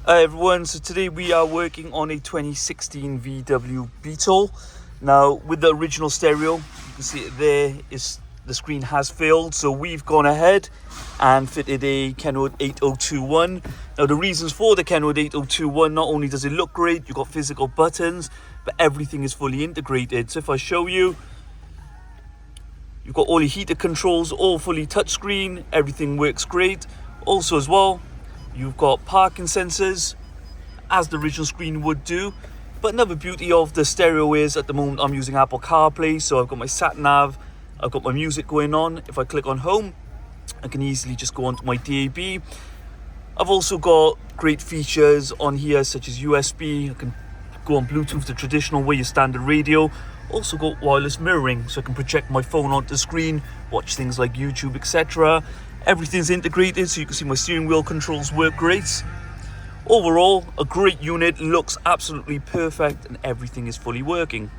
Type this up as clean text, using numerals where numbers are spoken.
Hi everyone, so today we are working on a 2016 VW Beetle. Now with the original stereo, you can see it there, the screen has failed, so we've gone ahead and fitted a KENWOOD 8021. Now the reasons for the KENWOOD 8021, not only does it look great, you've got physical buttons, but everything is fully integrated. So if I show you, you've got all your heater controls, all fully touchscreen, everything works great. Also as well, you've got parking sensors, as the original screen would do. But another beauty of the stereo is, at the moment I'm using Apple CarPlay, so I've got my sat nav, I've got my music going on. If I click on home, I can easily just go onto my DAB. I've also got great features on here, such as USB. I can go on Bluetooth, the traditional way, your standard radio. Also got wireless mirroring, so I can project my phone onto the screen, watch things like YouTube, etc. Everything's integrated, so you can see my steering wheel controls work great. Overall, a great unit, looks absolutely perfect, and everything is fully working.